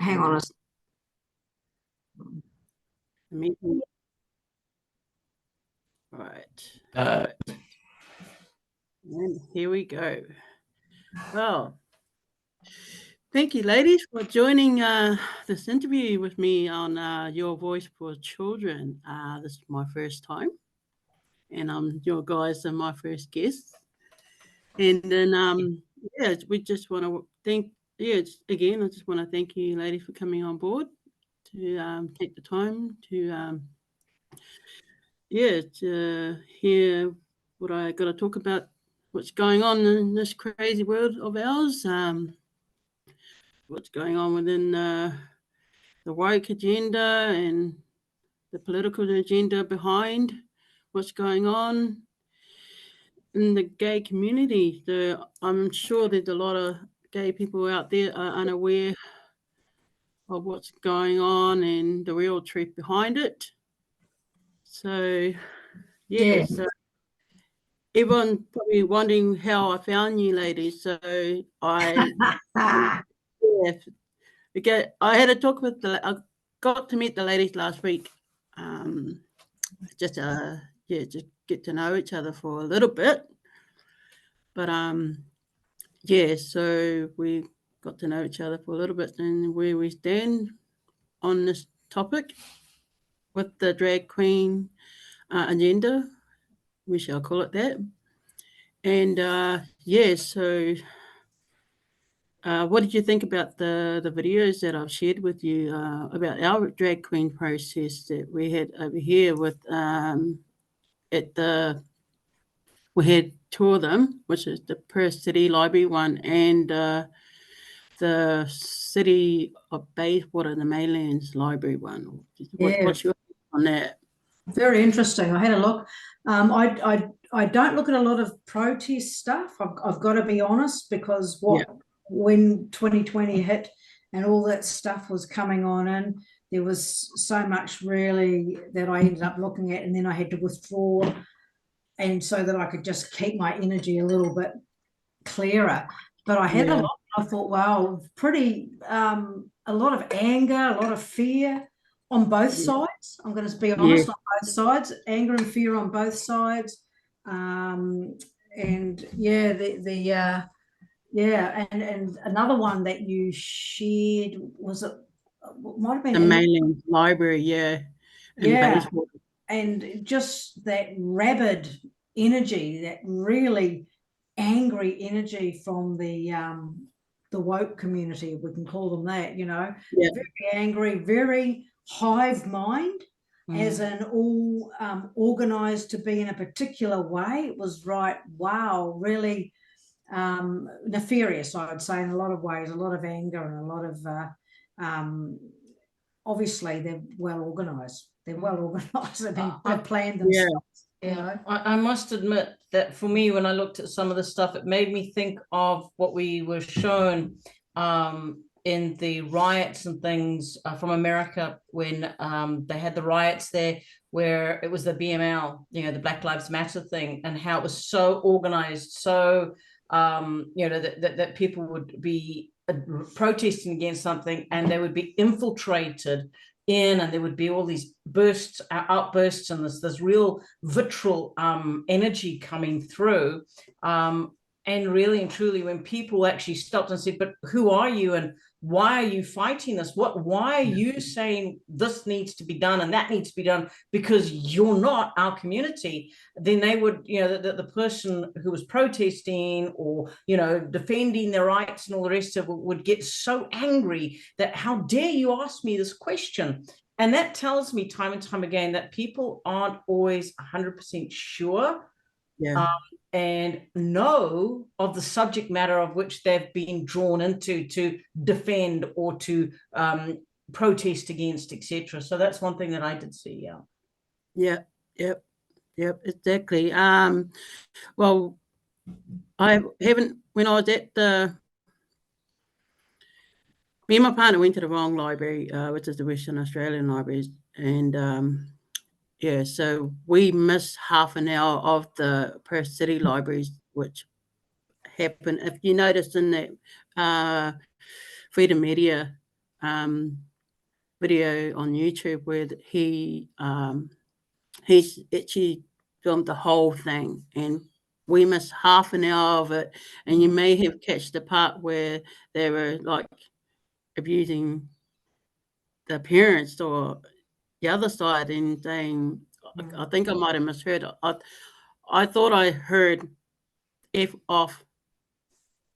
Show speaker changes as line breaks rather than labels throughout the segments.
Hang on a
meeting. Right. And here we go. Well, thank you, ladies, for joining this interview with me on Your Voice for Children. This is my first time, and your guys are my first guests. And then, we just want to thank, again, I just want to thank you, ladies, for coming on board to take the time to hear what I got to talk about, what's going on in this crazy world of ours, what's going on within the woke agenda and the political agenda behind what's going on in the gay community. I'm sure there's a lot of gay people out there are unaware of what's going on and the real truth behind it. So, everyone probably wondering how I found you, ladies. So I had a talk with I got to meet the ladies last week. Just get to know each other for a little bit. But so we got to know each other for a little bit and where we stand on this topic with the drag queen agenda, we shall call it that. And what did you think about the videos that I've shared with you about our drag queen process that we had over here with we had two of them, which is the Perth City Library one and the City of Bayswater, the Maylands Library one. What's your take on that?
Very interesting. I had a look. I don't look at a lot of protest stuff. I've got to be honest, because when 2020 hit and all that stuff was coming on in, there was so much really that I ended up looking at, and then I had to withdraw, and so that I could just keep my energy a little bit clearer. But I had a lot. I thought, wow, pretty a lot of anger, a lot of fear on both sides. I'm going to be honest, on both sides, anger and fear on both sides. And another one that you shared was it might have been
the Maylands Library,
and just that rabid energy, that really angry energy from the woke community, we can call them that, very angry, very hive mind, as in all organized to be in a particular way. It was really nefarious, I would say, in a lot of ways, a lot of anger and a lot of obviously they're well organized. They've planned themselves.
I must admit that for me, when I looked at some of the stuff, it made me think of what we were shown in the riots and things from America when they had the riots there, where it was the BML, the Black Lives Matter thing, and how it was so organized, so that people would be protesting against something and they would be infiltrated in, and there would be all these outbursts, and this real vitriol energy coming through. And really and truly, when people actually stopped and said, but who are you and why are you fighting this? Why are you saying this needs to be done and that needs to be done because you're not our community? Then they would, the person who was protesting or, defending their rights and all the rest of it would get so angry that how dare you ask me this question? And that tells me time and time again that people aren't always 100% sure and know of the subject matter of which they've been drawn into to defend or to protest against, etc. So that's one thing that I did see.
Yep, exactly. Well, I haven't, when I was at me and my partner went to the wrong library, which is the Western Australian Libraries, and so we missed half an hour of the Perth City Libraries, which happened. If you notice in that Freedom Media video on YouTube where he's actually filmed the whole thing, and we missed half an hour of it, and you may have catched the part where they were like abusing the parents or the other side and saying, I think I might have misheard. I thought I heard F off,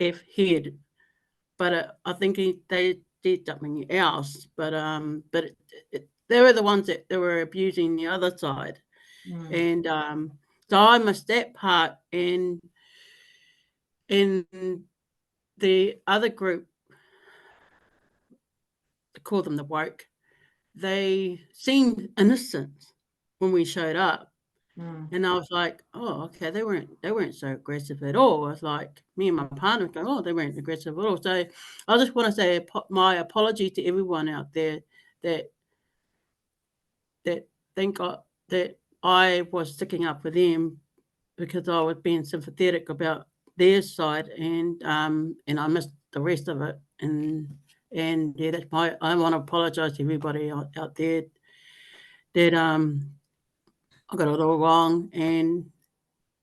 F head, but I think they did something else. But they were the ones that they were abusing the other side, and so I missed that part. And the other group, I call them the woke, they seemed innocent when we showed up. And I was like, oh, okay, they weren't so aggressive at all. I was like, me and my partner go, oh, they weren't aggressive at all. So I just want to say my apology to everyone out there that think that I was sticking up for them because I was being sympathetic about their side, and I missed the rest of it. And yeah, I want to apologize to everybody out there that I got it all wrong,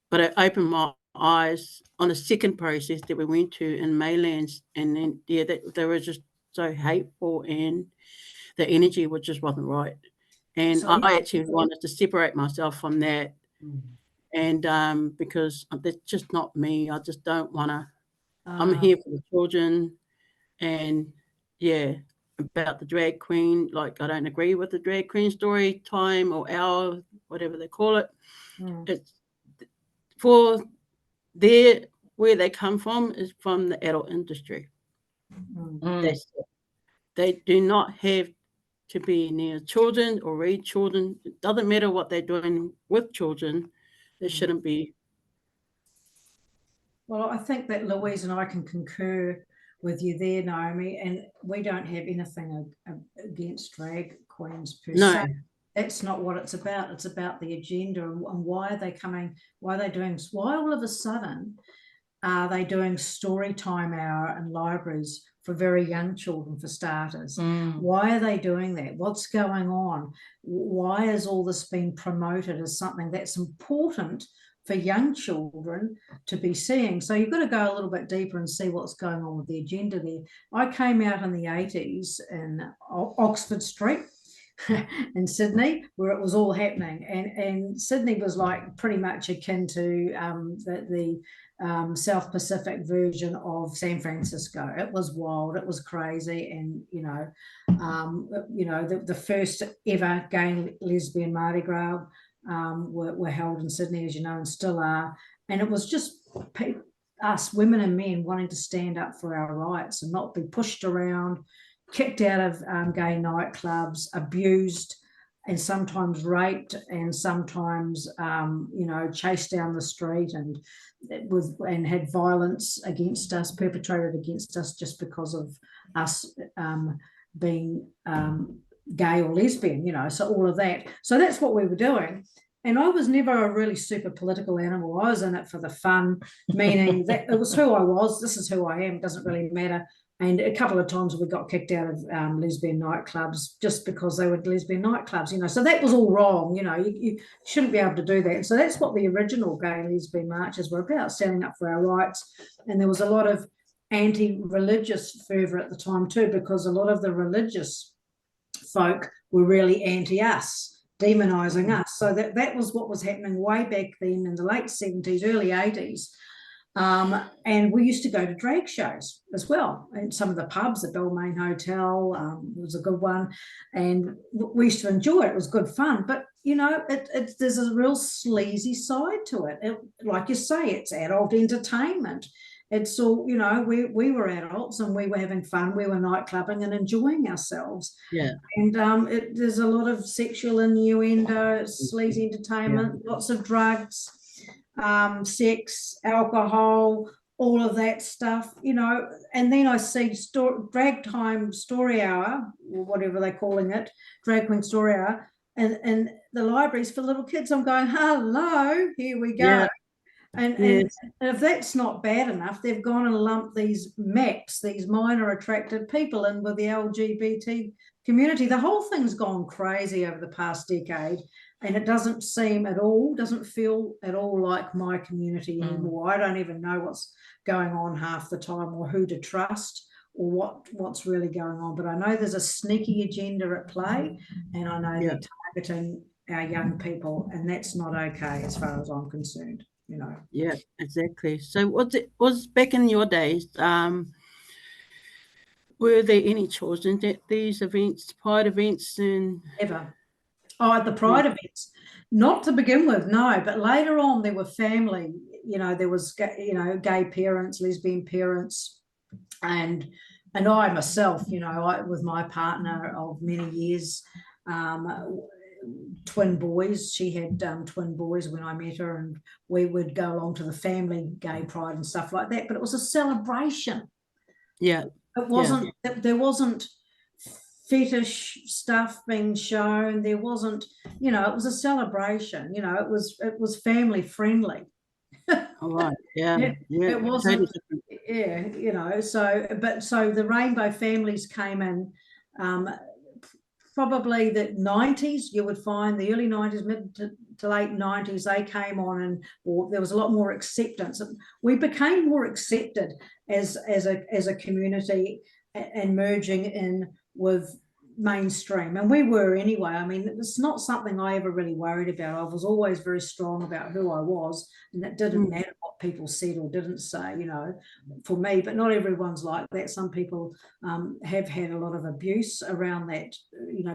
but it opened my eyes on a second process that we went to in Maylands, and then that they were just so hateful, and the energy just wasn't right. And so, I actually wanted to separate myself from that, and because that's just not me. I just don't want to. I'm here for the children, and yeah, about the drag queen. Like, I don't agree with the drag queen story time or hour, whatever they call it. It's for where they come from is from the adult industry. They do not have to be near children or read children. It doesn't matter what they're doing with children. They shouldn't be.
Well, I think that Louise and I can concur with you there, Naomi, and we don't have anything against drag queens per se. That's not what it's about. It's about the agenda and why are they coming, why all of a sudden are they doing story time hour in libraries for very young children, for starters? Why are they doing that? What's going on? Why is all this being promoted as something that's important for young children to be seeing? So you've got to go a little bit deeper and see what's going on with the agenda there. I came out in the 80s in Oxford Street in Sydney, where it was all happening, and Sydney was like pretty much akin to the South Pacific version of San Francisco. It was wild, it was crazy, and the first ever gay and lesbian Mardi Gras were held in Sydney, as you know, and still are. And it was just us women and men wanting to stand up for our rights and not be pushed around, kicked out of gay nightclubs, abused, and sometimes raped, and sometimes chased down the street, and had violence against us, perpetrated against us, just because of us being gay or lesbian, so all of that. So that's what we were doing. And I was never a really super political animal. I was in it for the fun, meaning that it was who I was. This is who I am. It doesn't really matter. And a couple of times we got kicked out of lesbian nightclubs just because they were lesbian nightclubs, so that was all wrong. You shouldn't be able to do that. And so that's what the original gay and lesbian marches were about, standing up for our rights. And there was a lot of anti-religious fervour at the time too, because a lot of the religious folk were really anti-us, demonising us. So that was what was happening way back then in the late 70s, early 80s. And we used to go to drag shows as well, and some of the pubs, the Balmain Hotel was a good one, and we used to enjoy it. It was good fun, but there's a real sleazy side to it. Like you say, it's adult entertainment. It's all, we were adults and we were having fun. We were nightclubbing and enjoying ourselves.
Yeah.
And there's a lot of sexual innuendo, sleazy entertainment, lots of drugs, sex, alcohol, all of that stuff, and then I see drag time story hour, or whatever they're calling it, drag queen story hour, and the libraries for little kids. I'm going, hello, here we go. And if that's not bad enough, they've gone and lumped these MAPs, these minor attracted people, in with the LGBT community. The whole thing's gone crazy over the past decade, and it doesn't feel at all like my community anymore. I don't even know what's going on half the time, or who to trust, or what's really going on. But I know there's a sneaky agenda at play, and I know they're targeting our young people, and that's not okay as far as I'm concerned.
Yeah, exactly. So was back in your days, were there any children at these events, pride events? And
Ever. At the pride events, not to begin with, no, but later on there were family, there was gay parents, lesbian parents, and I myself, with my partner of many years, twin boys. She had twin boys when I met her, and we would go along to the family gay pride and stuff like that. But it was a celebration.
Yeah,
it wasn't. There wasn't fetish stuff being shown. There wasn't. It was a celebration. It was family friendly.
All right. Yeah.
It wasn't. Yeah. So the rainbow families came in. Probably the 90s, you would find the early 90s, mid to late 90s, they came on, or there was a lot more acceptance. We became more accepted as a community, and merging in with mainstream, and we were anyway. I mean, it was not something I ever really worried about. I was always very strong about who I was, and it didn't matter what people said or didn't say, for me. But not everyone's like that. Some people have had a lot of abuse around that,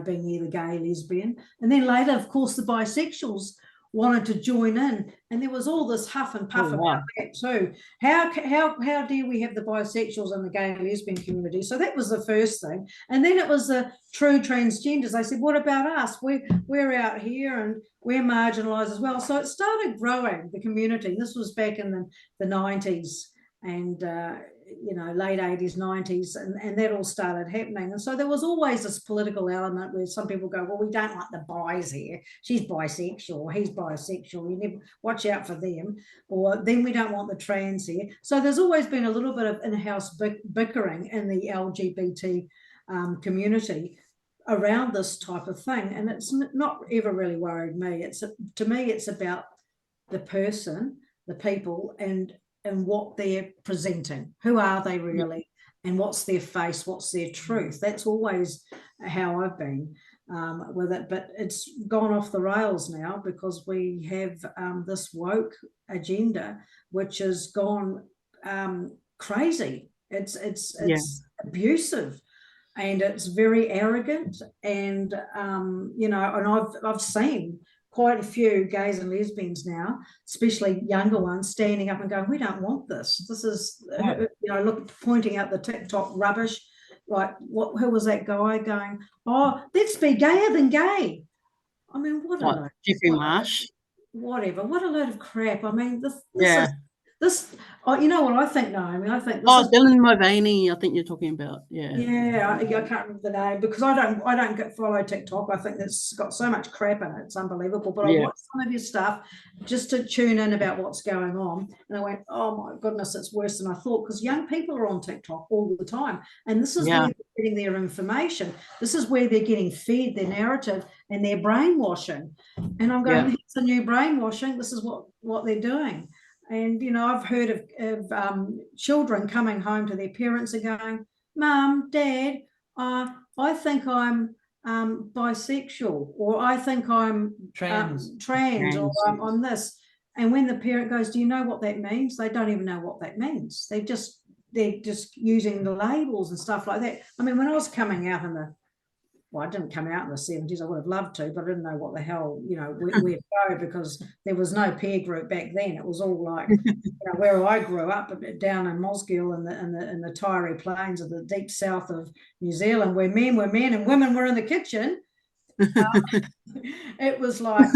being either gay, lesbian, and then later, of course, the bisexuals wanted to join in, and there was all this huff and puff about that too. How dare we have the bisexuals and the gay and lesbian community? So that was the first thing, and then it was the true transgenders. They said, what about us? We're out here and we're marginalized as well. So it started growing, the community. This was back in the 90s, and late 80s, 90s, and that all started happening. And so there was always this political element where some people go, well, we don't like the bis here. She's bisexual, he's bisexual. You never watch out for them. Or then we don't want the trans here. So there's always been a little bit of in-house bickering in the LGBT community around this type of thing. And it's not ever really worried me. To me, it's about the person, the people, and what they're presenting. Who are they really? And what's their face? What's their truth? That's always how I've been with it. But it's gone off the rails now, because we have this woke agenda, which has gone crazy. It's abusive, and it's very arrogant. And and I've seen quite a few gays and lesbians now, especially younger ones, standing up and going, we don't want this. This is, pointing out the TikTok rubbish. Like, who was that guy going, oh, let's be gayer than gay? I mean,
Jeffrey Marsh?
Whatever. What a load of crap. I mean, this, you know what I think, Naomi? I think this
Dylan Mulvaney, I think you're talking about.
I can't remember the name, because I don't follow TikTok. I think it's got so much crap in it. It's unbelievable. But I watched some of your stuff just to tune in about what's going on, and I went, oh my goodness, it's worse than I thought, because young people are on TikTok all the time, and this is where they're getting their information. This is where they're getting fed their narrative and their brainwashing. And I'm going, here's the new brainwashing. This is what they're doing. And, I've heard of children coming home to their parents and going, Mum, Dad, I think I'm bisexual, or I think I'm trans, or I'm this. And when the parent goes, do you know what that means? They don't even know what that means. They're just using the labels and stuff like that. I mean, when I was coming out I didn't come out in the 70s. I would have loved to, but I didn't know what the hell, where to go, because there was no peer group back then. It was all like, where I grew up, down in Mosgiel in the Tiree Plains of the deep south of New Zealand, where men were men and women were in the kitchen. It was like,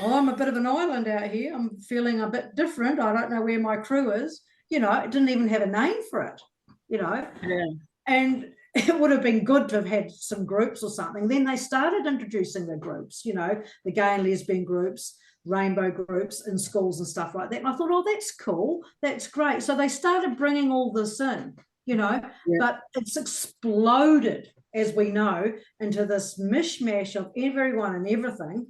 I'm a bit of an island out here. I'm feeling a bit different. I don't know where my crew is. It didn't even have a name for it, and it would have been good to have had some groups or something. Then they started introducing the groups, the gay and lesbian groups, rainbow groups in schools and stuff like that. And I thought, oh, that's cool. That's great. So they started bringing all this in, you know, but it's exploded, as we know, into this mishmash of everyone and everything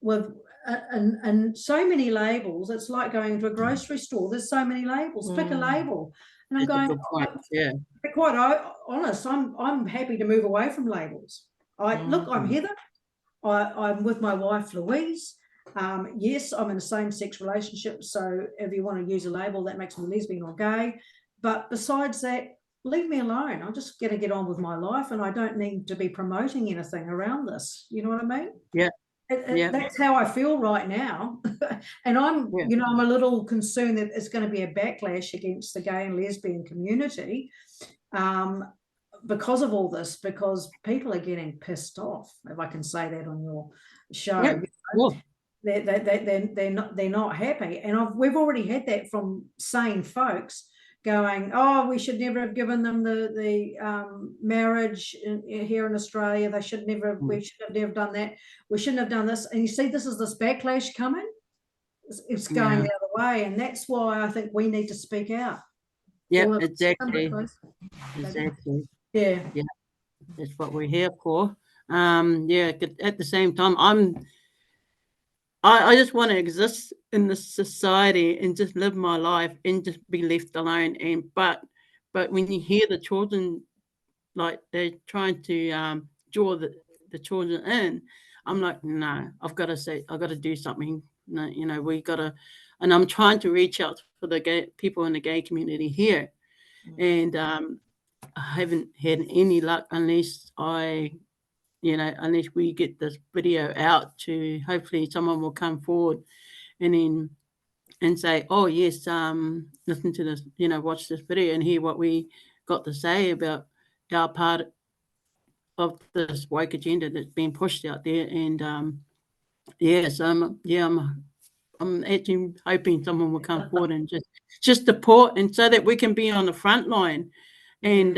with and so many labels. It's like going to a grocery store. There's so many labels. Pick a label. And I'm going, to be quite honest, I'm happy to move away from labels. Look, I'm Heather. I'm with my wife, Louise. Yes, I'm in a same-sex relationship. So if you want to use a label, that makes me lesbian or gay. But besides that, leave me alone. I'm just going to get on with my life, and I don't need to be promoting anything around this. You know what I mean?
Yeah.
That's how I feel right now. And I'm, you know, I'm a little concerned that it's going to be a backlash against the gay and lesbian community because of all this, because people are getting pissed off, if I can say that on your show. They're not happy. And we've already had that from sane folks going, oh, we should never have given them the marriage here in Australia. We should have never done that. We shouldn't have done this. And you see, this is this backlash coming. It's going the other way. And that's why I think we need to speak out.
Yeah, exactly. Yeah. That's what we're here for. At the same time, I just want to exist in this society and just live my life and just be left alone. But when you hear the children, like they're trying to draw the children in, I'm like, no, I've got to do something. No, you know, we got to, and I'm trying to reach out for the gay people in the gay community here, and I haven't had any luck unless unless we get this video out to, hopefully someone will come forward and say, oh yes, listen to this, you know, watch this video and hear what we got to say about our part of this woke agenda that's being pushed out there. And I'm actually hoping someone will come forward and just support, and so that we can be on the front line and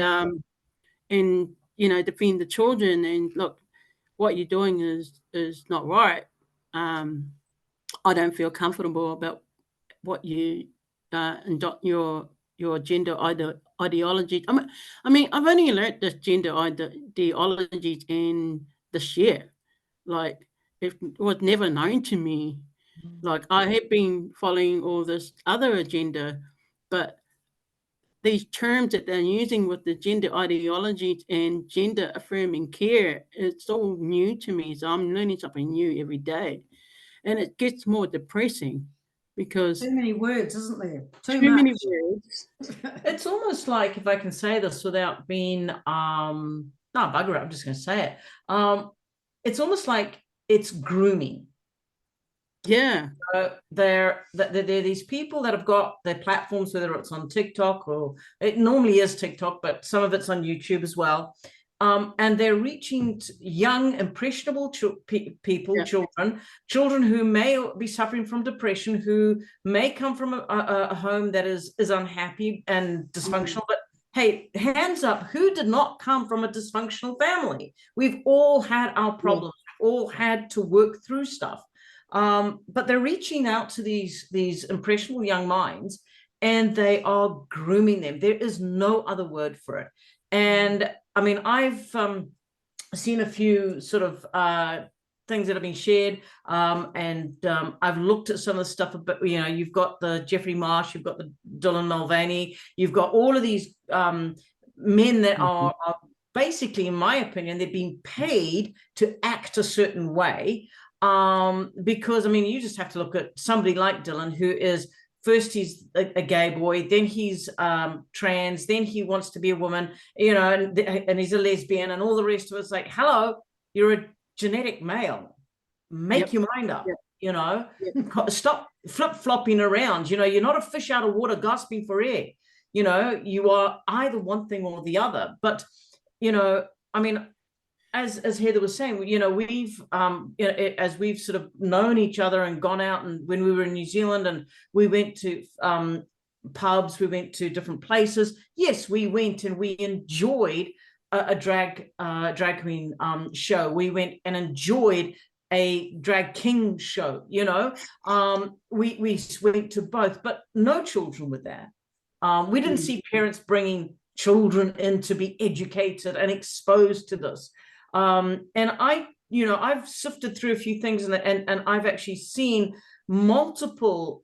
you know, defend the children. And look, what you're doing is not right. I don't feel comfortable about what you your gender ideology. I mean, I've only learnt this gender ideology in this year. Like, it was never known to me. Like, I have been following all this other agenda, but these terms that they're using with the gender ideology and gender affirming care, it's all new to me. So I'm learning something new every day. And it gets more depressing because
too many words, isn't there?
Too many words.
It's almost like, if I can say this without being no, bugger it, I'm just going to say it. It's almost like it's grooming.
Yeah.
There are these people that have got their platforms, whether it's on TikTok, or it normally is TikTok, but some of it's on YouTube as well. And they're reaching young, impressionable people, children who may be suffering from depression, who may come from a home that is unhappy and dysfunctional. But hey, hands up, who did not come from a dysfunctional family? We've all had our problems, all had to work through stuff. But they're reaching out to these impressionable young minds, and they are grooming them. There is no other word for it. And I mean, I've seen a few sort of things that have been shared, and I've looked at some of the stuff. But you know, you've got the Jeffrey Marsh, you've got the Dylan Mulvaney, you've got all of these men that are basically, in my opinion, they're being paid to act a certain way. Because I mean, you just have to look at somebody like Dylan, who is, first he's a gay boy, then he's trans, then he wants to be a woman, you know, and he's a lesbian, and all the rest of it's like, hello, you're a genetic male, make your mind up. You know, stop flip-flopping around. You know, you're not a fish out of water gasping for air. You know, you are either one thing or the other. But you know, I mean, as Heather was saying, you know, we've as we've sort of known each other and gone out, and when we were in New Zealand and we went to pubs, we went to different places. Yes, we went and we enjoyed a drag queen show. We went and enjoyed a drag king show, you know. We went to both, but no children were there. We didn't see parents bringing children in to be educated and exposed to this. And I've sifted through a few things, and I've actually seen multiple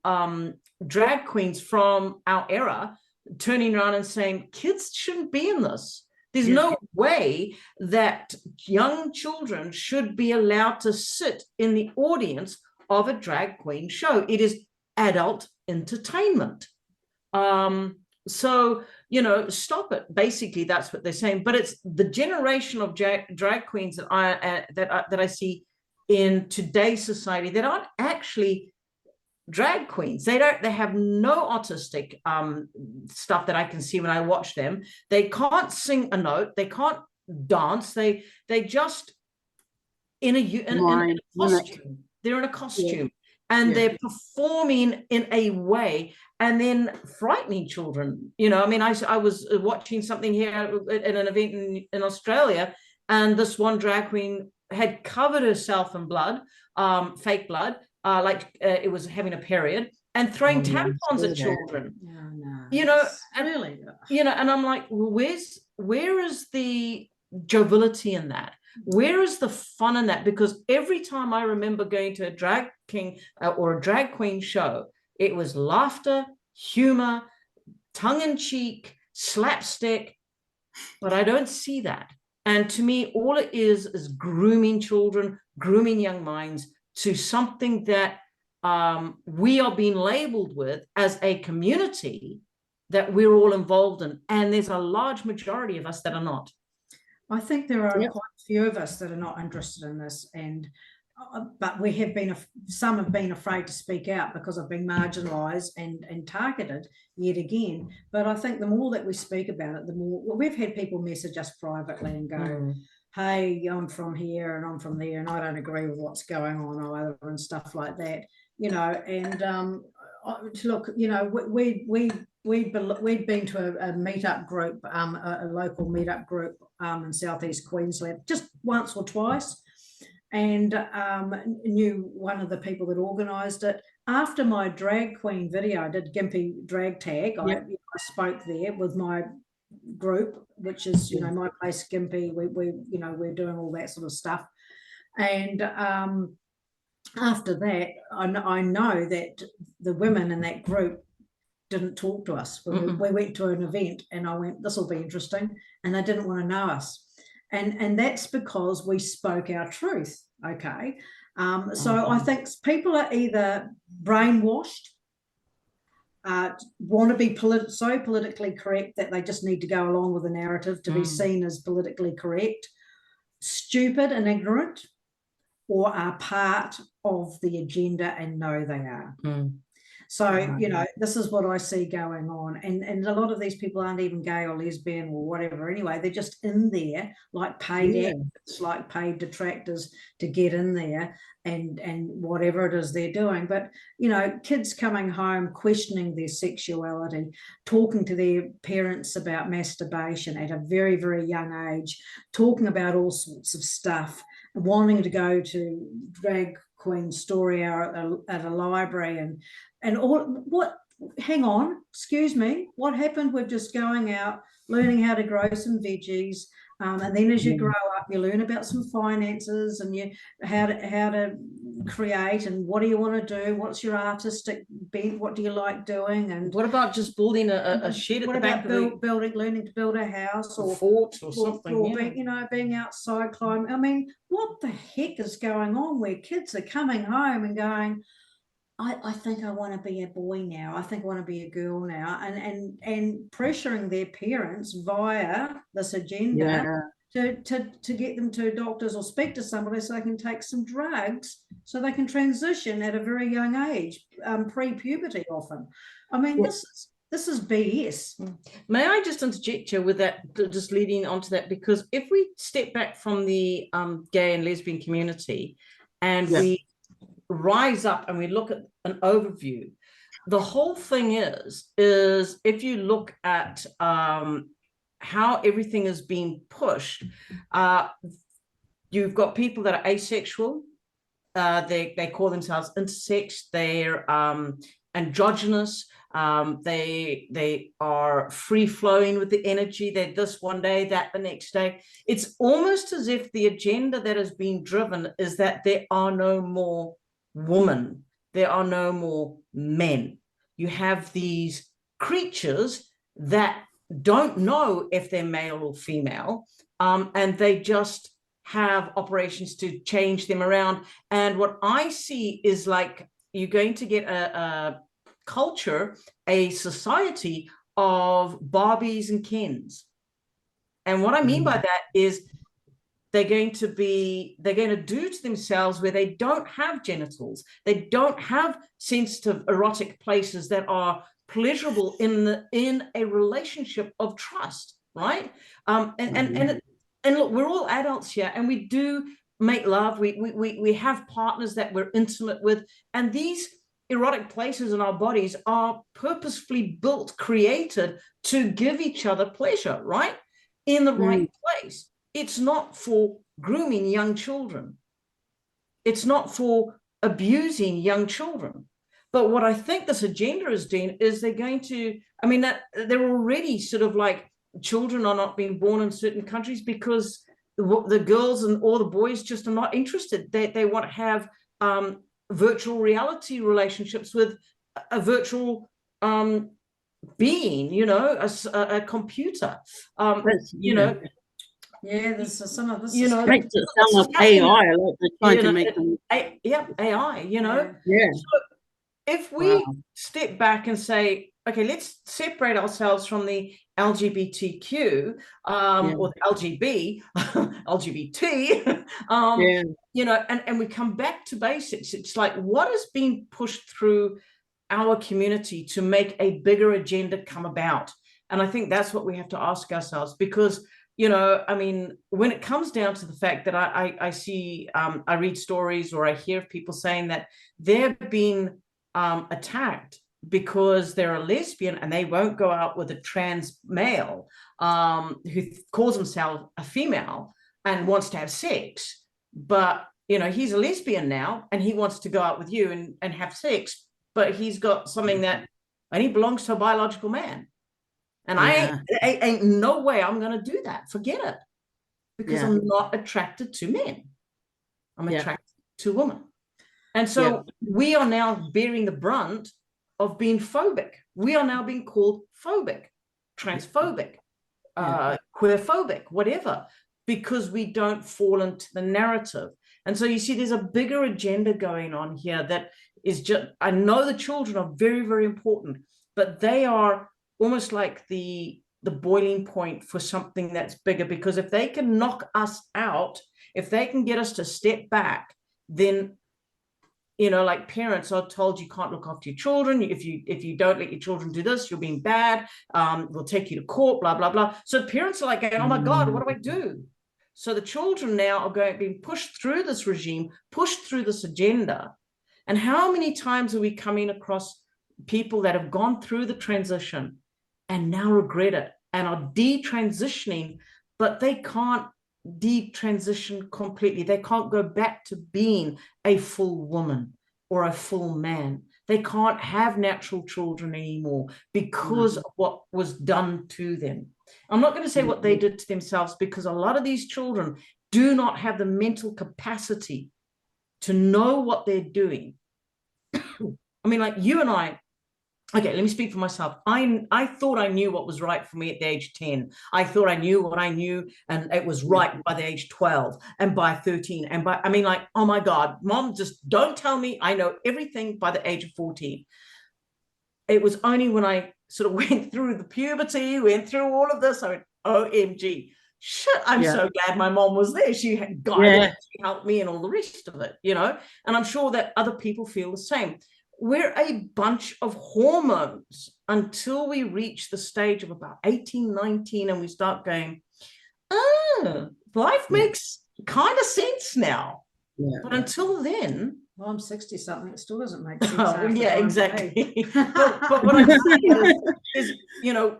drag queens from our era turning around and saying, kids shouldn't be in this. There's no way that young children should be allowed to sit in the audience of a drag queen show. It is adult entertainment. So, you know, stop it. Basically, that's what they're saying. But it's the generation of drag queens that I see in today's society that aren't actually drag queens. They have no autistic stuff that I can see when I watch them. They can't sing a note, they can't dance, they just in a costume. They're in a costume, and they're performing in a way and then frightening children. You know, I mean, I was watching something here at an event in Australia, and this one drag queen had covered herself in blood, fake blood, like it was having a period, and throwing tampons at children.
No, no,
you know, and,
really,
you know, and I'm like, well, where is the joviality in that? Where is the fun in that? Because every time I remember going to a drag king or a drag queen show, it was laughter, humor, tongue-in-cheek, slapstick, but I don't see that. And to me, all it is grooming children, grooming young minds to something that we are being labeled with as a community that we're all involved in. And there's a large majority of us that are not.
I think there are quite a few of us that are not interested in this, and but we have been, some have been afraid to speak out because of being marginalised and targeted yet again. But I think the more that we speak about it, the more, well, we've had people message us privately and go, hey, I'm from here and I'm from there, and I don't agree with what's going on either, and stuff like that, you know. And look, you know, we'd been to a meetup group, a local meetup group in southeast Queensland, just once or twice, and knew one of the people that organised it. After my drag queen video, I did Gympie Drag Tag. I spoke there with my group, which is, you know, My Place Gympie. We you know, we're doing all that sort of stuff. And after that, I know that the women in that group didn't talk to us. We went to an event, and I went, this will be interesting, and they didn't want to know us. And that's because we spoke our truth, okay? So I think people are either brainwashed, want to be so politically correct that they just need to go along with the narrative to be seen as politically correct, stupid and ignorant, or are part of the agenda and know they are. So, you know, this is what I see going on. And a lot of these people aren't even gay or lesbian or whatever anyway. They're just in there like paid actors, like paid detractors to get in there and whatever it is they're doing. But, you know, kids coming home, questioning their sexuality, talking to their parents about masturbation at a very, very young age, talking about all sorts of stuff, wanting to go to drag queen story hour at a library and all. What, hang on, excuse me, what happened with just going out, learning how to grow some veggies, and then as you grow up, you learn about some finances and you how to create, and what do you want to do, what's your artistic bent, what do you like doing, and
what about just building a shed at the back of
learning to build a house or
fort or something,
or being, you know, being outside climbing. I mean, what the heck is going on where kids are coming home and going, I think I want to be a boy now, I think I want to be a girl now, and pressuring their parents via this agenda to get them to doctors or speak to somebody so they can take some drugs so they can transition at a very young age, pre-puberty often. I mean, this is BS.
May I just interject you with that, just leading on to that, because if we step back from the gay and lesbian community and we rise up and we look at an overview, the whole thing is if you look at how everything is being pushed, you've got people that are asexual, they call themselves intersex, they're androgynous, they are free flowing with the energy. They're this one day, that the next day. It's almost as if the agenda that is being driven is that there are no more women, there are no more men. You have these creatures that don't know if they're male or female, and they just have operations to change them around. And what I see is like you're going to get a culture, a society of Barbies and Kens. And what I mean by that is they're going to do to themselves where they don't have genitals, they don't have sensitive erotic places that are pleasurable in a relationship of trust, right? And look, we're all adults here, and we do make love. We have partners that we're intimate with, and these erotic places in our bodies are purposefully built, created to give each other pleasure, right? In the right place. It's not for grooming young children. It's not for abusing young children. But what I think this agenda is doing is they're going to, I mean, that they're already sort of like, children are not being born in certain countries because the girls and all the boys just are not interested. They want to have virtual reality relationships with a virtual being, you know, a computer, you know.
Yeah, there's some of this.
You know,
makes it sound like AI. Like they're trying to make them.
Yeah, AI. You know.
Yeah.
So if we step back and say, okay, let's separate ourselves from the LGBTQ or the LGBT, you know, and we come back to basics. It's like, what is being pushed through our community to make a bigger agenda come about? And I think that's what we have to ask ourselves, because, you know, I mean, when it comes down to the fact that I see, I read stories or I hear people saying that they're being attacked because they're a lesbian and they won't go out with a trans male who calls himself a female and wants to have sex, but you know, he's a lesbian now and he wants to go out with you and have sex, but he's got something that only belongs to a biological man. And I ain't no way I'm going to do that. Forget it. Because I'm not attracted to men. I'm attracted to women. And so we are now bearing the brunt of being phobic. We are now being called phobic, transphobic, queerphobic, whatever, because we don't fall into the narrative. And so you see, there's a bigger agenda going on here that is just, I know the children are very, very important, but they are almost like the boiling point for something that's bigger, because if they can knock us out, if they can get us to step back, then, you know, like parents are told you can't look after your children. If you don't let your children do this, you're being bad. We'll take you to court, blah, blah, blah. So parents are like, oh my God, what do I do? So the children now are being pushed through this regime, pushed through this agenda. And how many times are we coming across people that have gone through the transition and now regret it and are detransitioning, but they can't detransition completely. They can't go back to being a full woman or a full man. They can't have natural children anymore because of what was done to them. I'm not going to say what they did to themselves, because a lot of these children do not have the mental capacity to know what they're doing. I mean, like you and I, okay, let me speak for myself. I thought I knew what was right for me at the age of 10. I thought I knew what I knew, and it was right by the age 12 and by 13. And by, I mean, like, oh my God, Mom, just don't tell me I know everything by the age of 14. It was only when I sort of went through the puberty, went through all of this, I went, OMG, shit, I'm so glad my mom was there. She had guided, she helped me and all the rest of it, you know, and I'm sure that other people feel the same. We're a bunch of hormones until we reach the stage of about 18, 19, and we start going, oh, life makes kind of sense now. Yeah. But until then,
well, I'm 60 something, it still doesn't make sense.
Yeah, exactly. but what I'm saying is, you know,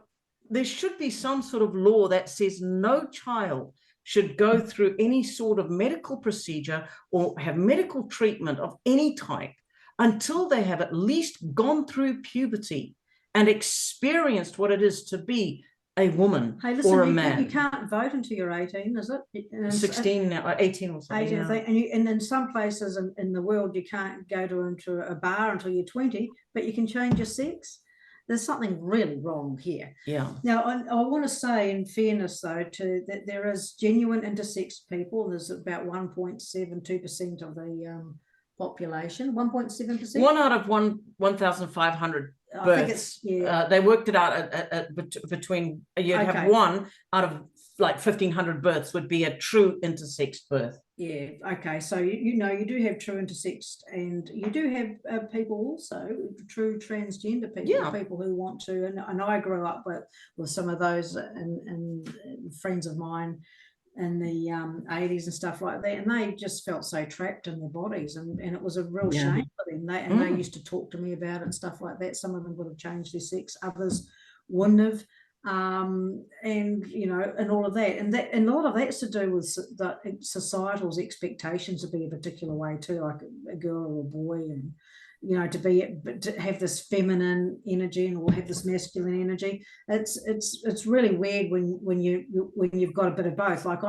there should be some sort of law that says no child should go through any sort of medical procedure or have medical treatment of any type until they have at least gone through puberty and experienced what it is to be a woman or a man.
You can't vote until you're 18, is it?
16 now, 18 or something.
18, I think. And in some places in the world, you can't go into a bar until you're 20, but you can change your sex. There's something really wrong here.
Yeah.
Now, I want to say, in fairness, though, that there is genuine intersex people. There's about 1.72% of the population. 1.7%.
1 out of 1,500 births.
I think it's, yeah.
They worked it out at between, you'd have 1 out of like 1,500 births would be a true intersex birth.
Yeah, okay, so you know, you do have true intersex, and you do have people also, true transgender people,
Yeah.
people who want to, and I grew up with some of those and friends of mine in the 80s and stuff like that, and they just felt so trapped in their bodies, and it was a real shame for them. They used to talk to me about it and stuff like that. Some of them would have changed their sex, others wouldn't have. And you know, and all of that, and a lot of that's to do with the societal's expectations to be a particular way too, like a girl or a boy, and you know, to have this feminine energy and or have this masculine energy. It's really weird when you've got a bit of both. Like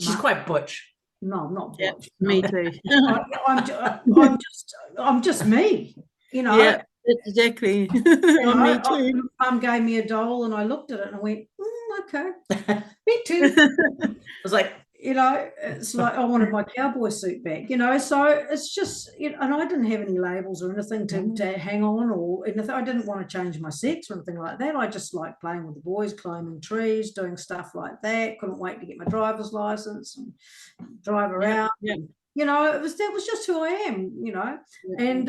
She's quite butch.
No, I'm not butch.
Me too.
I'm just me. You know.
Yeah. Exactly. Me too.
Mum gave me a doll and I looked at it and I went, okay.
Me too. I was like,
you know, it's like I wanted my cowboy suit back, you know, so it's just, you know, and I didn't have any labels or anything to hang on or anything. I didn't want to change my sex or anything like that. I just liked playing with the boys, climbing trees, doing stuff like that. Couldn't wait to get my driver's license and drive around.
Yeah.
You know, that was just who I am, you know, and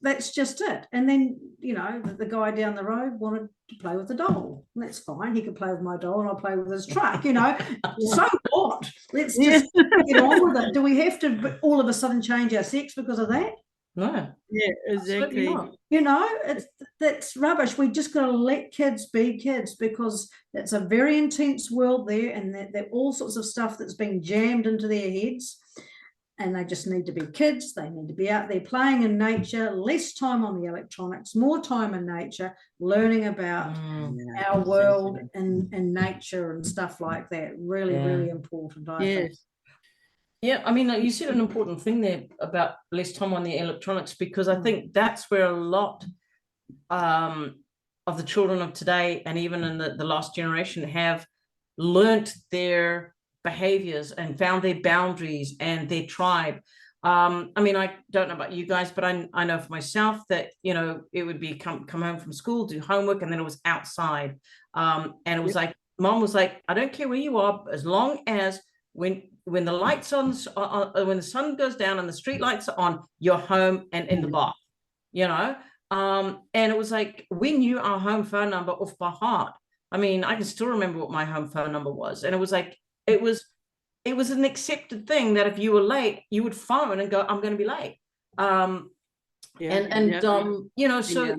that's just it. And then, you know, the guy down the road wanted to play with the doll. And that's fine. He could play with my doll and I'll play with his truck, you know. So what? Let's just get on with it. Do we have to all of a sudden change our sex because of that?
no.
Yeah, exactly.
You know, that's rubbish. We just got to let kids be kids, because it's a very intense world there, and that all sorts of stuff that's being jammed into their heads. And they just need to be kids. They need to be out there playing in nature, less time on the electronics, more time in nature, learning about our world and nature and stuff like that. Really, really important, I think.
Yeah, I mean, you said an important thing there about less time on the electronics, because I think that's where a lot of the children of today, and even in the last generation, have learnt their behaviors and found their boundaries and their tribe. I mean, I don't know about you guys, but I know for myself that, you know, it would be come home from school, do homework, and then it was outside. And it was like, Mom was like, I don't care where you are, as long as when the lights on, when the sun goes down and the street lights are on, you're home and in the bath, you know. And it was like, we knew our home phone number off by heart. I mean, I can still remember what my home phone number was, and it was like, it was an accepted thing that if you were late, you would phone and go, I'm going to be late. You know, so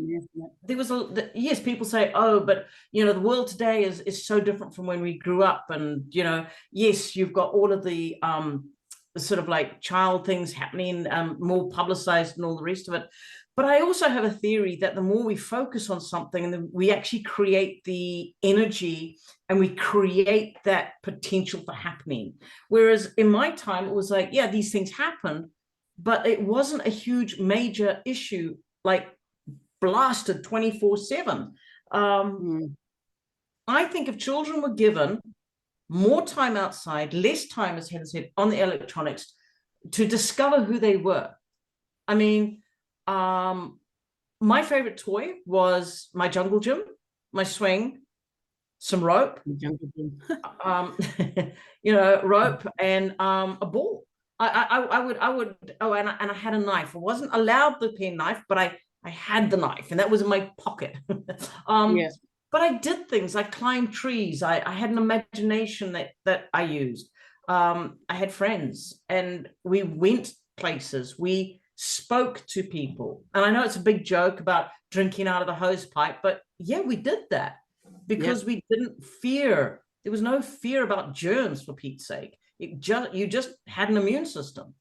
there was yes, people say, oh, but you know, the world today is so different from when we grew up, and you know, yes, you've got all of the sort of like child things happening, more publicized and all the rest of it. But I also have a theory that the more we focus on something, and then we actually create the energy and we create that potential for happening. Whereas in my time, it was like, yeah, these things happened, but it wasn't a huge major issue, like blasted 24/7. I think if children were given more time outside, less time, as Heather said, on the electronics, to discover who they were. I mean, my favorite toy was my jungle gym, my swing, some rope, you know, rope and a ball. I would and I had a knife. I wasn't allowed the pen knife, but I had the knife, and that was in my pocket. But I did things. I climbed trees. I had an imagination that I used. I had friends, and we went places. We spoke to people. And I know it's a big joke about drinking out of the hose pipe, but yeah, we did that because we didn't fear. There was no fear about germs, for Pete's sake. You just had an immune system.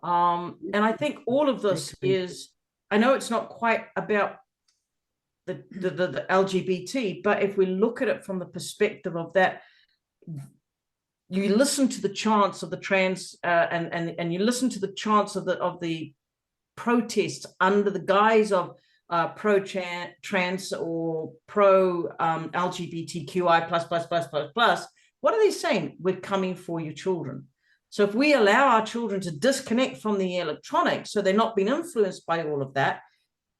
And I think all of this is, I know it's not quite about the LGBT, but if we look at it from the perspective of that, you listen to the chants of the trans and you listen to the chants of the protests under the guise of pro-trans or pro-LGBTQI plus. What are they saying? We're coming for your children. So if we allow our children to disconnect from the electronics, so they're not being influenced by all of that,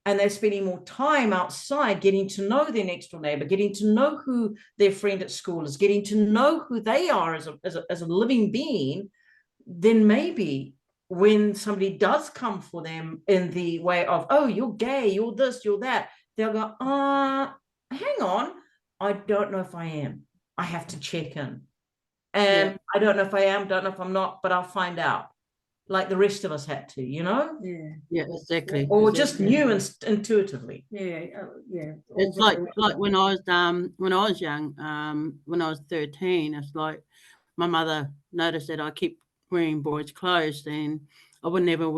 and they're spending more time outside getting to know their next door neighbor, getting to know who their friend at school is, getting to know who they are as a living being, then maybe when somebody does come for them in the way of, oh, you're gay, you're this, you're that, they'll go, hang on, I don't know if I am. I have to check in. And I don't know if I am, don't know if I'm not, but I'll find out. Like the rest of us had to, you know?
Yeah, exactly.
Or just knew intuitively.
Yeah.
It's like when I was young, when I was 13, it's like my mother noticed that I keep wearing boys' clothes, and I wouldn't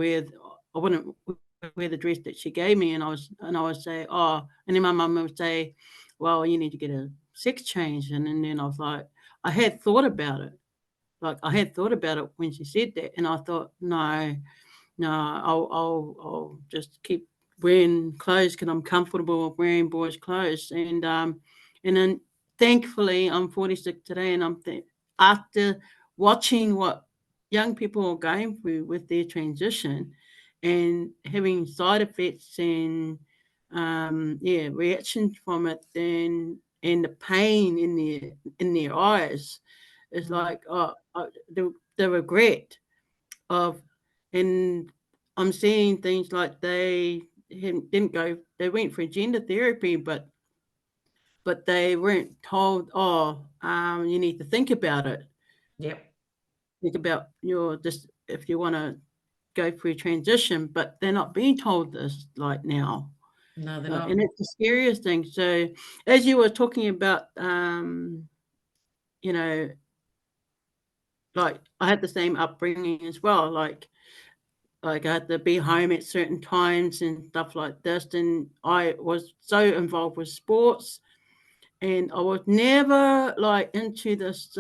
wear the dress that she gave me, and I would say, oh, and then my mum would say, well, you need to get a sex change, and then I was like, I had thought about it. Like I had thought about it when she said that, and I thought, no, I'll just keep wearing clothes because I'm comfortable with wearing boys' clothes. And then thankfully I'm 46 today, and after watching what young people are going through with their transition and having side effects and reactions from it, and the pain in their eyes. It's like the regret of, and I'm seeing things like they went for gender therapy, but they weren't told, you need to think about it.
Yep.
Think about if you want to go through transition, but they're not being told this like now.
No, they're not.
And it's the scariest thing. So as you were talking about, like I had the same upbringing as well. Like I had to be home at certain times and stuff like this. And I was so involved with sports, and I was never like into this,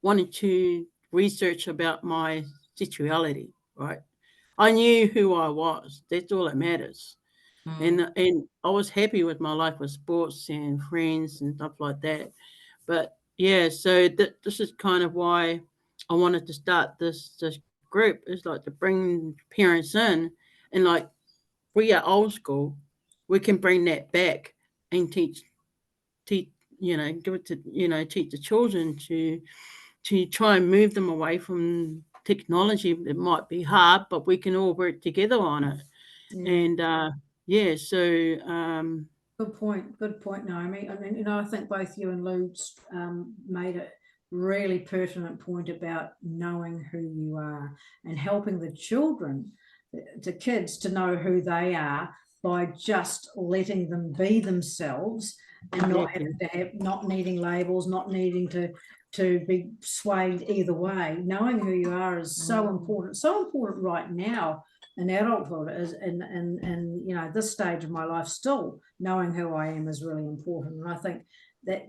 wanting to research about my sexuality, right? I knew who I was. That's all that matters. And I was happy with my life with sports and friends and stuff like that. But yeah, so this is kind of why I wanted to start this group, is like to bring parents in, and like we are old school, we can bring that back and teach give it to teach the children to try and move them away from technology. It might be hard, but we can all work together on it. And
Good point, Naomi. I mean, I think both you and Louise made a really pertinent point about knowing who you are and helping the children, the kids, to know who they are by just letting them be themselves and not needing labels, not needing to be swayed either way. Knowing who you are is so important right now in adulthood, is and this stage of my life. Still knowing who I am is really important, and I think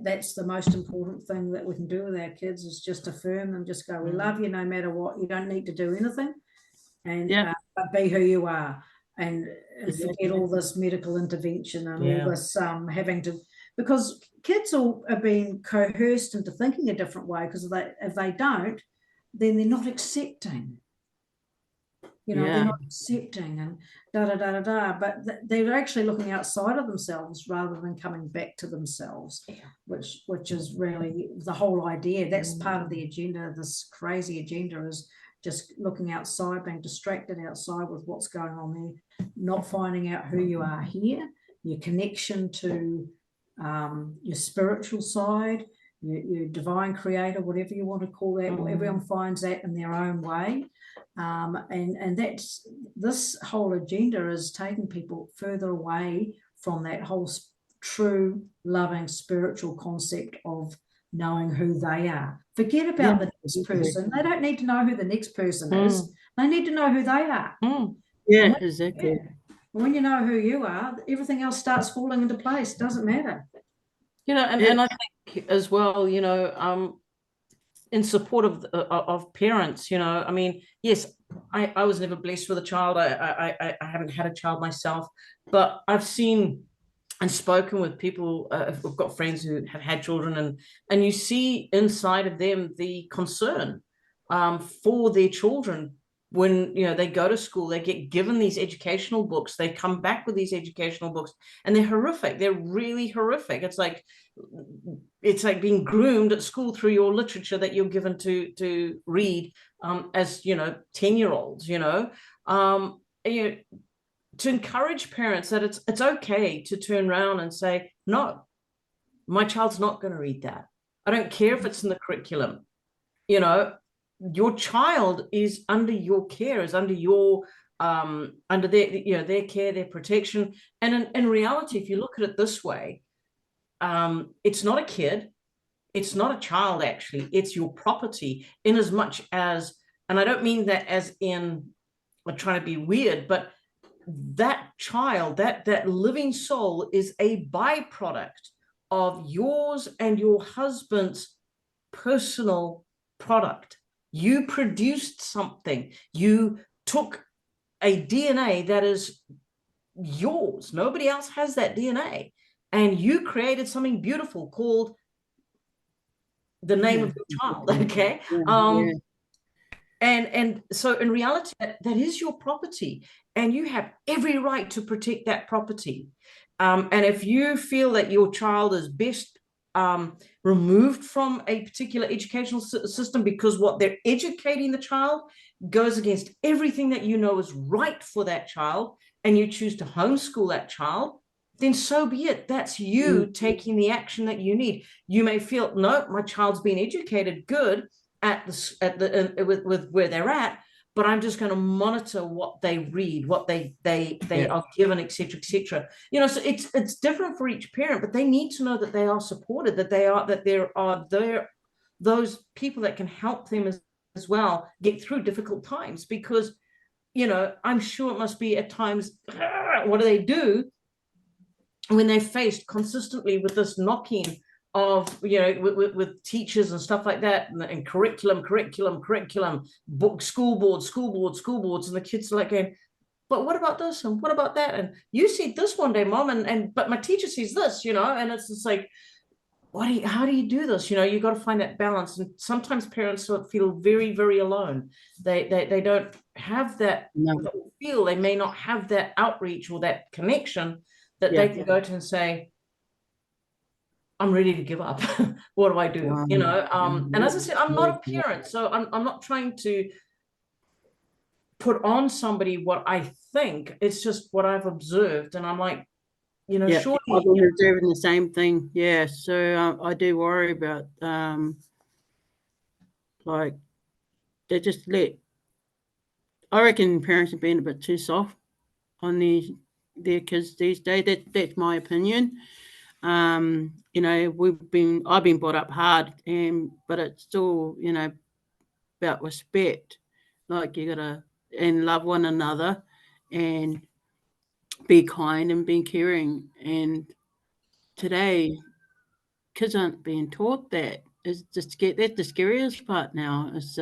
that's the most important thing that we can do with our kids, is just affirm them, just go, we love you no matter what, you don't need to do anything, and but be who you are, and forget all this medical intervention and all this having to, because kids are being coerced into thinking a different way, because if they don't, then they're not accepting. They're not accepting and but they're actually looking outside of themselves rather than coming back to themselves, which is really the whole idea. That's part of the agenda. This crazy agenda is just looking outside, being distracted outside with what's going on there, not finding out who you are here, your connection to your spiritual side, your divine creator, whatever you want to call that. Everyone finds that in their own way. And that's, this whole agenda is taking people further away from that whole true, loving, spiritual concept of knowing who they are. Forget about the next person. They don't need to know who the next person is. They need to know who they are.
Yeah, exactly.
When you know who you are, everything else starts falling into place. Doesn't matter.
You know, and I think as well, you know, in support of parents, you know, I mean, yes, I was never blessed with a child. I haven't had a child myself, but I've seen and spoken with people. We've got friends who have had children, and you see inside of them the concern for their children. When, you know, they go to school, they get given these educational books, they come back with these educational books, and they're horrific. They're really horrific. It's like being groomed at school through your literature that you're given to read as, you know, 10-year-olds, you know. You know, to encourage parents that it's okay to turn around and say, no, my child's not going to read that. I don't care if it's in the curriculum. You know, your child is under your care, is under your under their, you know, their care, their protection. And in reality, if you look at it this way, it's not a kid, it's not a child, actually, it's your property, in as much as, and I don't mean that as in I'm trying to be weird, but that child, that living soul is a byproduct of yours and your husband's personal product. You produced something. You took a DNA that is yours. Nobody else has that DNA. And you created something beautiful called the name of your child. Okay. And so in reality, that is your property, and you have every right to protect that property. And if you feel that your child is best removed from a particular educational system because what they're educating the child goes against everything that you know is right for that child, and you choose to homeschool that child, then so be it. That's you taking the action that you need. You may feel, no, my child's been educated good with where they're at, but I'm just going to monitor what they read, what they are given, etc., etc. You know, so it's different for each parent, but they need to know that they are supported, that there are those people that can help them as well get through difficult times. Because, you know, I'm sure it must be at times, what do they do when they're faced consistently with this knocking of, you know, with teachers and stuff like that, and curriculum, school boards, and the kids are like going, but what about this and what about that? And you said this one day, Mom, and but my teacher says this, you know, and it's just like, how do you do this? You know, you got to find that balance. And sometimes parents feel very, very alone. They don't have that feel. They may not have that outreach or that connection that they can go to and say, I'm ready to give up. What do I do? You know, and as I said, I'm not a parent, so I'm not trying to put on somebody what I think. It's just what I've observed, and I'm like, you know, surely
I've been observing the same thing. Yeah, so I do worry about like they just I reckon parents are being a bit too soft on their kids these days. That's my opinion. You know, I've been brought up hard, but it's still, you know, about respect. Like you gotta and love one another, and be kind and be caring. And today, kids aren't being taught that. It's just that's the scariest part now. Is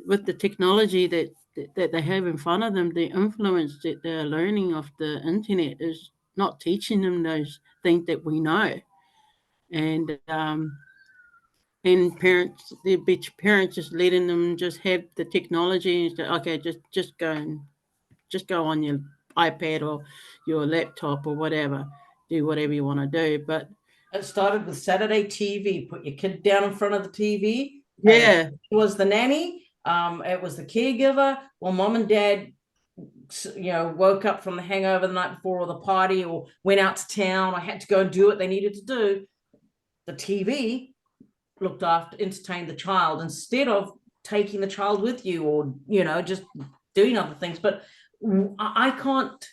with the technology that they have in front of them, the influence that they're learning of the internet is not teaching them those things that we know. And parents, parents just letting them just have the technology and say, okay, just go on your iPad or your laptop or whatever, do whatever you want to do. But
it started with Saturday TV. Put your kid down in front of the TV.
Yeah,
It was the nanny. It was the caregiver. Well, Mom and Dad, you know, woke up from the hangover the night before or the party or went out to town. I had to go and do what they needed to do. The TV looked after, entertained the child instead of taking the child with you or, you know, just doing other things. But I can't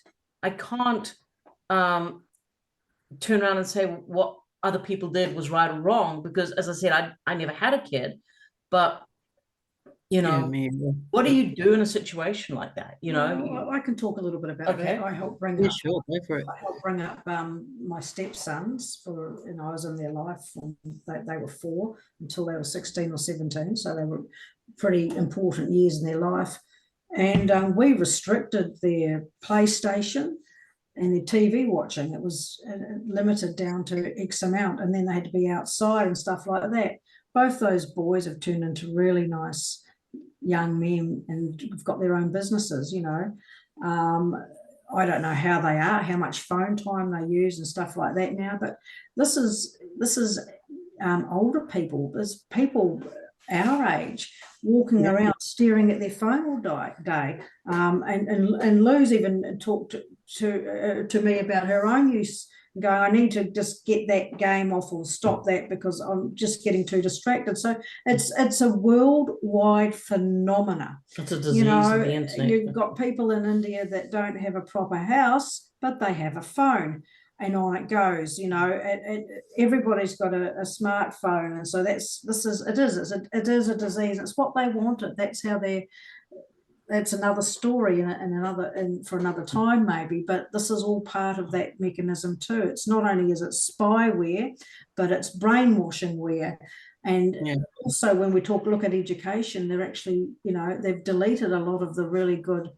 turn around and say what other people did was right or wrong, because as I said, I never had a kid, but you know, what do you do in a situation like that? You know,
well, I can talk a little bit about that. I helped bring up.
Sure, go for it.
I helped bring up my stepsons for, I was in their life when they were 4 until they were 16 or 17, so they were pretty important years in their life, and we restricted their PlayStation and their TV watching. It was limited down to X amount, and then they had to be outside and stuff like that. Both those boys have turned into really nice young men and have got their own businesses, I don't know how they are, how much phone time they use and stuff like that now, but this is older people. There's people our age walking around staring at their phone all day. And Lou's even talked to me about her own use, going, I need to just get that game off or stop that because I'm just getting too distracted. So it's a worldwide phenomena.
It's a disease of the internet.
You've got people in India that don't have a proper house, but they have a phone, and on it goes. Everybody's got a smartphone, and so it is a disease. It's what they wanted. That's how that's another story and for another time maybe, but this is all part of that mechanism too. It's not only is it spyware, but it's brainwashingware. And also when we look at education, they're actually, they've deleted a lot of the really good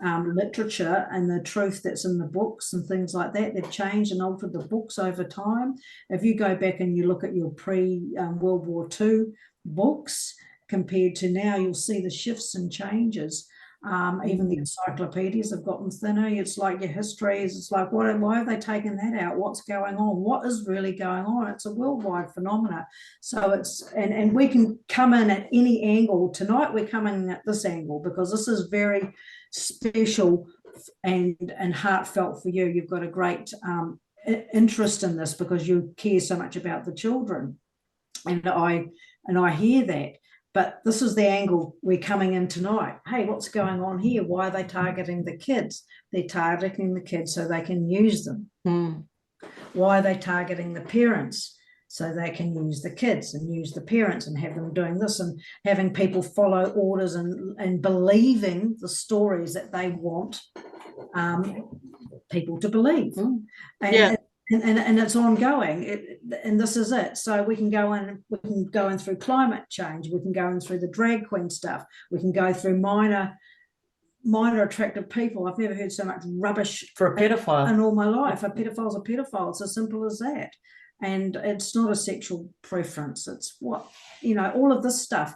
literature and the truth that's in the books and things like that. They've changed and altered the books over time. If you go back and you look at your pre-World War II books compared to now, you'll see the shifts and changes. Even the encyclopedias have gotten thinner. It's like your histories. It's like, why have they taken that out? What's going on? What is really going on? It's a worldwide phenomena. So and we can come in at any angle. Tonight we're coming at this angle because this is very special and heartfelt for you. You've got a great interest in this because you care so much about the children, and I hear that. But this is the angle we're coming in tonight. Hey, what's going on here? Why are they targeting the kids? They're targeting the kids so they can use them. Why are they targeting the parents? So they can use the kids and use the parents and have them doing this and having people follow orders and believing the stories that they want people to believe. And it's ongoing, and this is it. So we can go in through climate change, we can go in through the drag queen stuff, we can go through minor attractive people. I've never heard so much rubbish
for a pedophile
in all my life. A pedophile's a pedophile. It's as simple as that. And it's not a sexual preference. It's all of this stuff.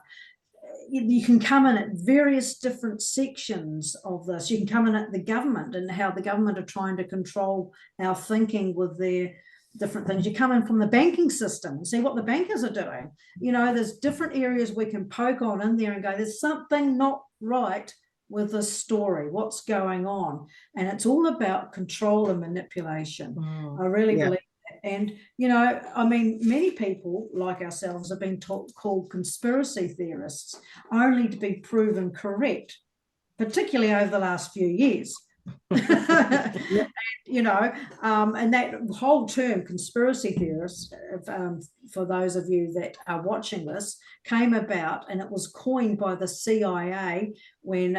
You can come in at various different sections of this. You can come in at the government and how the government are trying to control our thinking with their different things. You come in from the banking system and see what the bankers are doing. There's different areas we can poke on in there and go, there's something not right with this story. What's going on? And it's all about control and manipulation. I really believe. And, many people like ourselves have been called conspiracy theorists only to be proven correct, particularly over the last few years. And that whole term conspiracy theorists, for those of you that are watching this, came about, and it was coined by the CIA when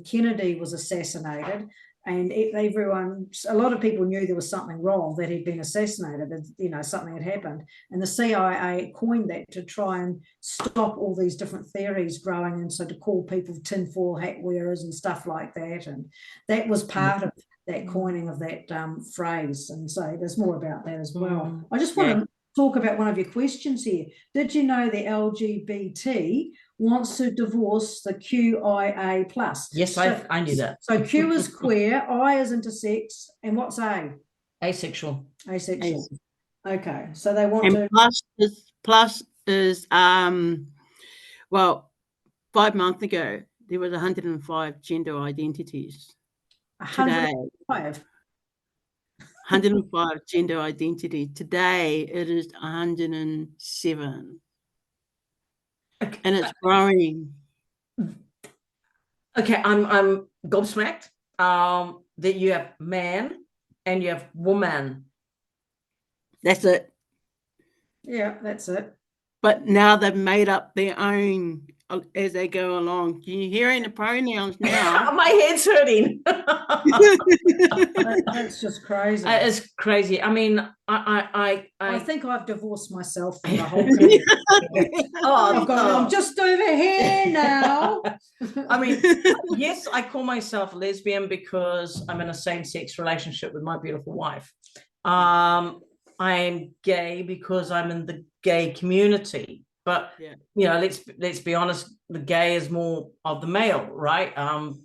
Kennedy was assassinated. And a lot of people knew there was something wrong, that he'd been assassinated, something had happened. And the CIA coined that to try and stop all these different theories growing, and so to call people tinfoil hat wearers and stuff like that. And that was part of that coining of that phrase. And so there's more about that as well. I just want to talk about one of your questions here. Did you know the LGBT wants to divorce the QIA plus?
Yes, I knew that.
So Q is queer, I is intersex, and what's A?
Asexual.
Okay, so they want to.
Plus is 5 months ago there was 105 gender identities. 105 gender identity. Today it is 107. And it's growing.
Okay, I'm gobsmacked that you have man and you have woman.
That's it.
Yeah, that's it.
But now they've made up their own as they go along. Can you hear the pronouns now?
My head's hurting.
That's just crazy.
It's crazy. I mean,
I think I've divorced myself from the whole thing. I'm just over here now.
I mean, yes, I call myself lesbian because I'm in a same-sex relationship with my beautiful wife. I'm gay because I'm in the gay community. But you know, let's be honest, the gay is more of the male, right? And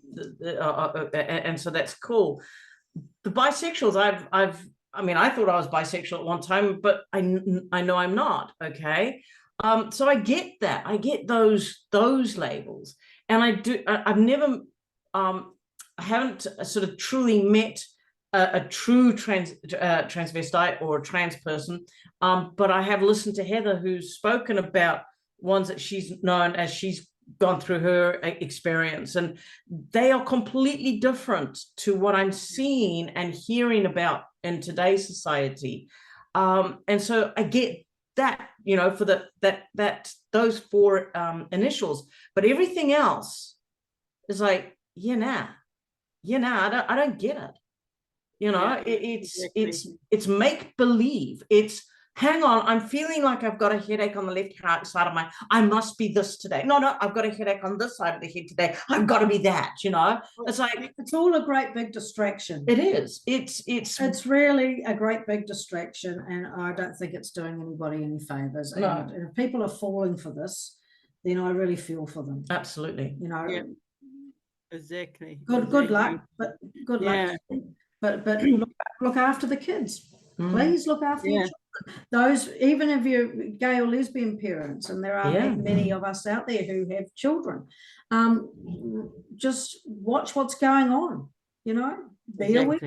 so that's cool. The bisexuals, I mean, I thought I was bisexual at one time, but I know I'm not. Okay, so I get that. I get those labels, and I've never, I haven't sort of truly met a true transvestite or a trans person, but I have listened to Heather, who's spoken about ones that she's known as she's gone through her experience, and they are completely different to what I'm seeing and hearing about in today's society. And so I get that, you know, for those 4 initials, but everything else is like, I don't get it. You know, it's make believe. It's hang on, I'm feeling like I've got a headache on the left side of I must be this today. No, I've got a headache on this side of the head today. I've got to be that, you know. It's like
it's all a great big distraction.
It is. It's
really a great big distraction, and I don't think it's doing anybody any favors. No. And if people are falling for this, then I really feel for them.
Absolutely.
You know.
Yeah. Exactly.
Good luck, but good luck. But look after the kids. Please look after your children. Those, even if you're gay or lesbian parents, and there are many of us out there who have children, just watch what's going on. You know, be aware.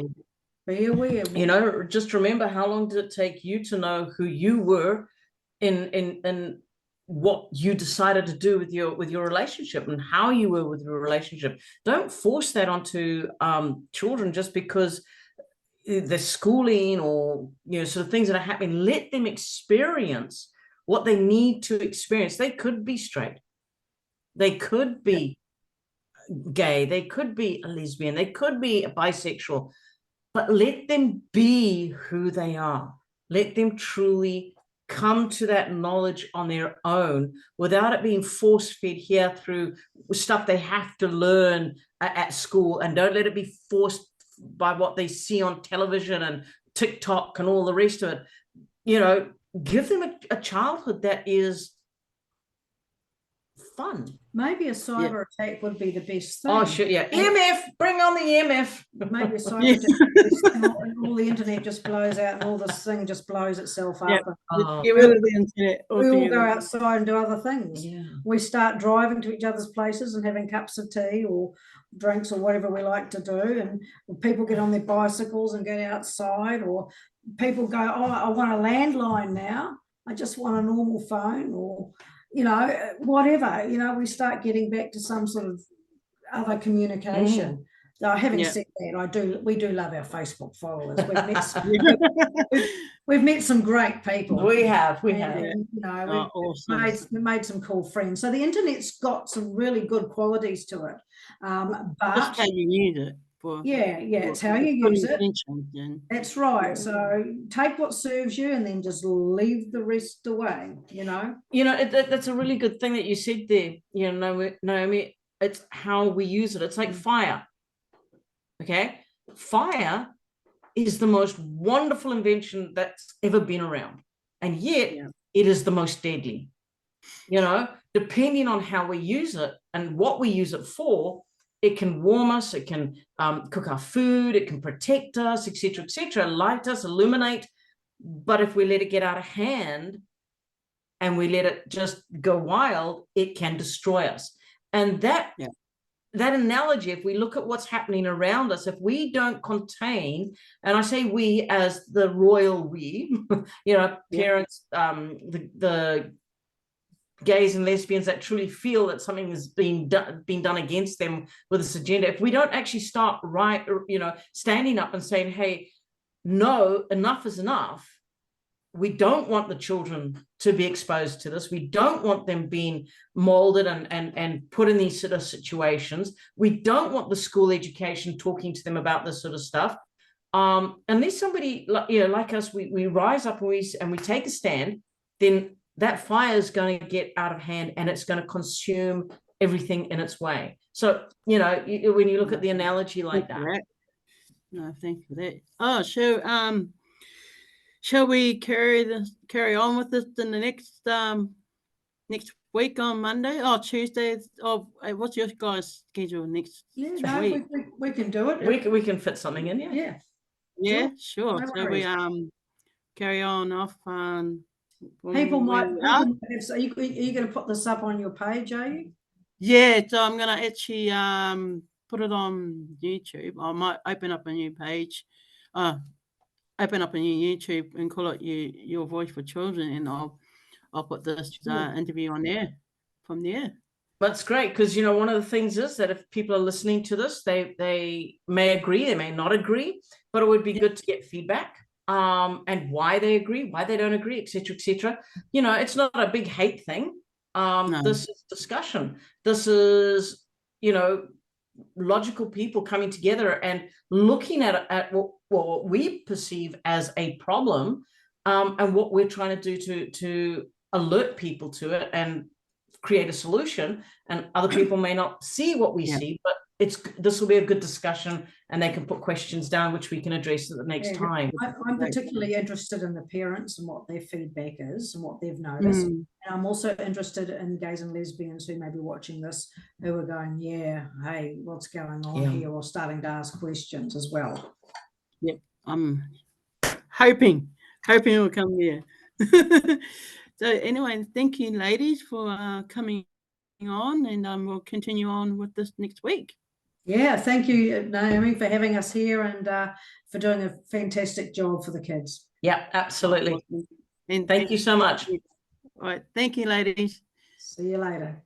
You
know, just remember, how long did it take you to know who you were in what you decided to do with your relationship and how you were with your relationship. Don't force that onto children just because the schooling or, you know, sort of things that are happening. Let them experience what they need to experience. They could be straight, they could be gay, they could be a lesbian, they could be a bisexual, but let them be who they are. Let them truly come to that knowledge on their own without it being force-fed here through stuff they have to learn at school, and don't let it be forced by what they see on television and TikTok and all the rest of it. You know, give them a childhood that is fun.
Maybe a cyber attack would be the best thing.
Oh, sure, yeah. EMF, bring on the EMF.
Maybe a cyber attack, and all the internet just blows out, and all this thing just blows itself up.
Get rid of the internet.
We all go outside and do other things.
Yeah.
We start driving to each other's places and having cups of tea or drinks or whatever we like to do, and people get on their bicycles and get outside, or people go, oh, I want a landline now. I just want a normal phone, or you know, whatever, you know, we start getting back to some sort of other communication. Having said that, we do love our Facebook followers. We've met some great people.
We have.
You know, we've made some cool friends. So the internet's got some really good qualities to it. But
just how you use it.
It's how you use it. That's right. So take what serves you and then just leave the rest away, you know.
You know, that's a really good thing that you said there, you know, Naomi. It's how we use it. It's like fire. Okay, fire is the most wonderful invention that's ever been around, and yet it is the most deadly. You know, depending on how we use it and what we use it for, it can warm us, it can cook our food, it can protect us, etc., light us, illuminate. But if we let it get out of hand and we let it just go wild, it can destroy us. And that analogy, if we look at what's happening around us, if we don't contain, and I say we as the royal we, you know, parents, the gays and lesbians that truly feel that something is being done against them with this agenda, if we don't actually start standing up and saying, hey, no, enough is enough, we don't want the children to be exposed to this. We don't want them being molded and put in these sort of situations. We don't want the school education talking to them about this sort of stuff. Unless somebody like us, we rise up and we take a stand, then that fire is going to get out of hand and it's going to consume everything in its way. So, when you look at the analogy like that.
No, thank you for that. Oh, shall we carry on with this in the next week on Monday? Oh, Tuesday. Oh, what's your guys' schedule next week?
We can do it.
We can fit something in, yeah.
Yeah, sure.
No
So
worries.
we carry on off.
People might. Are you going to put this up on your page? Are you?
Yeah, so I'm gonna actually put it on YouTube. I might open up a new page, open up a new YouTube and call it Your Voice for Children, and I'll put this interview on there from there.
That's great, because one of the things is that if people are listening to this, they may agree, they may not agree, but it would be good to get feedback, and why they agree, why they don't agree, etc., etc. It's not a big hate thing.
No.
This is discussion. This is logical people coming together and looking at what we perceive as a problem, and what we're trying to do to alert people to it and create a solution. And other people may not see what we see, but this will be a good discussion, and they can put questions down which we can address at the next time.
I'm particularly interested in the parents and what their feedback is and what they've noticed. And I'm also interested in gays and lesbians who may be watching this, who are going, hey, what's going on here, or starting to ask questions as well.
Yep, I'm hoping it will come there. So anyway, thank you, ladies, for coming on, and we'll continue on with this next week.
Yeah, thank you, Naomi, for having us here and for doing a fantastic job for the kids.
Yeah, absolutely. And thank you so much.
All right, thank you, ladies.
See you later.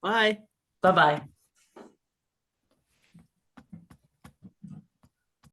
Bye.
Bye-bye.